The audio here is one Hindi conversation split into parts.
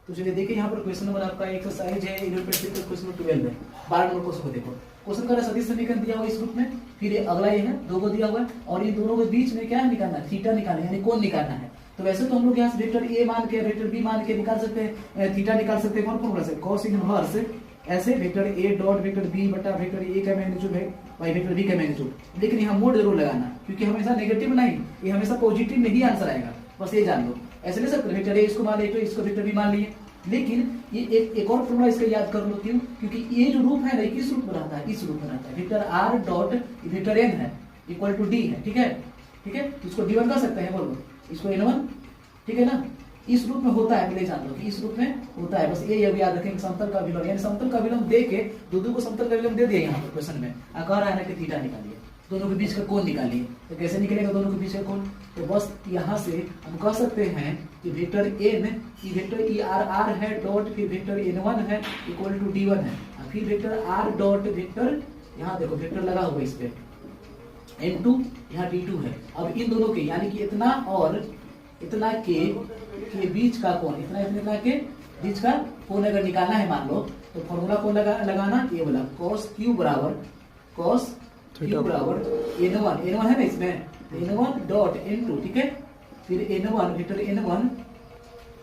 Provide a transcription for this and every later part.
तो चलिए देखिए यहाँ पर क्वेश्चन नंबर आपका एक्सरसाइज है 11 क्वेश्चन 12 है। 12 नंबर क्वेश्चन को देखो। क्वेश्चन कर सदिश समीकरण दिया हुआ इस रूप में, फिर ये अगला ये है 2 को दिया हुआ है और इन दोनों के बीच में क्या निकालना है, थीटा निकालना है, यानी कोण निकालना है। तो वैसे तो हम लोग यहाँ से वेक्टर ए मान के वेक्टर बी मान के निकाल सकते हैं, थीटा निकाल सकते हैं। कौन फॉर्मूला से cos इनवर्स ऐसे vector A dot vector B बटा वेक्टर ए का मैग्नीट्यूड है बाई वेक्टर बी का मैग्नीट्यूड। लेकिन यहाँ मोड जरूर लगाना, क्योंकि हमेशा नेगेटिव नहीं, ये हमेशा पॉजिटिव में ही आंसर आएगा, बस ये जान लो। ऐसे ले सकते वेक्टर ए इसको मान लिया, इसको वेक्टर बी मान लिए। लेकिन ये एक और फॉर्मूला इसका याद कर लो, क्यों? क्योंकि ये जो रूप है ना, किस रूप में रहता है, इस रूप में रहता है। Vector R dot vector N है इक्वल टू डी है, ठीक है, ठीक है। इसको d1 कर सकते हैं, बोलो इसको n1, ठीक है ना। इस रूप में होता है, पहले जान लो कि इस रूप में होता है, बस ये याद रखेंगे। समतल का विलोम, यानी समतल का विलोम दे के दो को समतल का विलोम दे दिया यहाँ पर क्वेश्चन में। कह रहा है ना कि थीटा निकालिए, दोनों के बीच का कोण निकालिए। तो कैसे निकलेगा दोनों के बीच का कोण? तो बस यहाँ से हम कह सकते हैं कि vector N, vector E R है डॉट, फिर वेक्टर n1 है इक्वल टू d1 है, फिर वेक्टर आर डॉट वेक्टर, यहाँ देखो वेक्टर लगा हुआ इस पे n2, यहाँ d2 है। अब इन दोनों के यानी कि इतना और इतना के बीच का कोण, इतना के बीच का कोण अगर निकालना है मान लो, तो फॉर्मूला कौन लगाना, ये वाला cos q बराबर n1 है ना इसमें, n1 डॉट n2, ठीक है। फिर n1 वेक्टर n1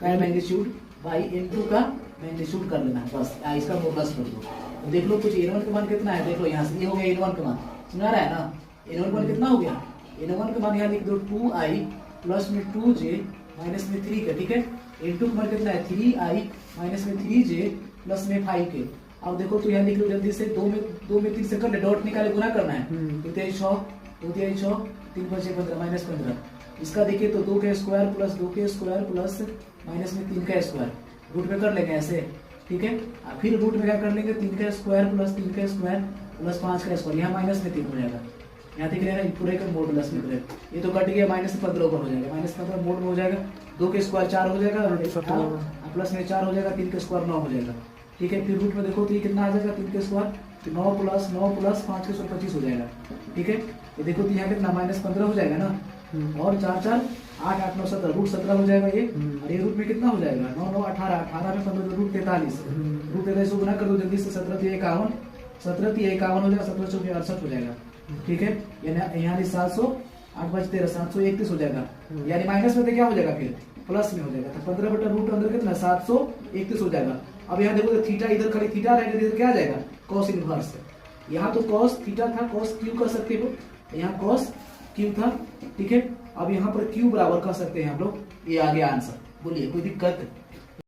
का मैग्नीट्यूड बाई n2 का मैग्नीट्यूड कर लेना है, बस इसका मॉडुलस कर दो। तो देख लो कुछ n1 का मान कितना है, देख लो यहाँ से ये हो गया n1 का मान, सुना रहा है ना। n1 का मान कितना हो गया, n1 का मान यहाँ लिख दो 2i प्लस में 2j माइनस में 3 का, ठीक है। n2 का मान कितना है 3i माइनस में 3j प्लस में 5k। अब देखो तो यहाँ लिख लो जल्दी से, 2 में 3 से कर ले, डॉट निकाले, गुना करना है। 2 तिहाई 6, 3 5 15 माइनस 15। इसका देखिए तो 2 का स्क्वायर प्लस 2 का स्क्वायर प्लस माइनस में 3 का स्क्वायर, रूट में कर लेंगे ऐसे, ठीक है। फिर रूट में क्या कर लेंगे, 3 का स्क्वायर प्लस 3 का स्क्वायर प्लस 5 का स्क्वायर, यहाँ माइनस में 3 हो जाएगा। यहाँ दिख रहा है पूरे का मॉडुलस में ये तो कट गया, माइनस 15 ऊपर हो जाएगा, माइनस 15 मोड में हो जाएगा। 2 के स्क्वायर 4 हो जाएगा, प्लस में 4 हो जाएगा, 3 के स्क्वायर 9 हो जाएगा, ठीक है। फिर रूट में देखो तो ये कितना आ जाएगा, 3 के स्क्वायर 9 प्लस 5 के स्क्वायर 25 हो जाएगा, ठीक है। ये देखो तो यहाँ कितना माइनस 15 हो जाएगा ना, और 4 4 8 8 9 17, रूट 17 हो जाएगा ये। और ये रूट में कितना हो जाएगा 9 9 18, 18 में 15 रूट 43, रूट 43 को गुना कर दो जल्दी से, 17 3 51, 17 3 51 हो जाएगा, 17 4 68 हो जाएगा, ठीक है। यानी 700 8 5 13 731 हो जाएगा, यानी माइनस में तो क्या हो जाएगा फिर प्लस में हो जाएगा। तो 15 बटा रूट अंदर कितना 731 हो जाएगा। अब यहाँ देखो तो थीटा, इधर खाली थीटा रहेगा, इधर क्या आ जाएगा cos इनवर्स। यहाँ तो cos थीटा था, cos q कर सकते हो, यहाँ cos q था, ठीक है। अब यहाँ पर q बराबर कर सकते हैं हम लोग, ये आ गया आंसर। बोलिए कोई दिक्कत?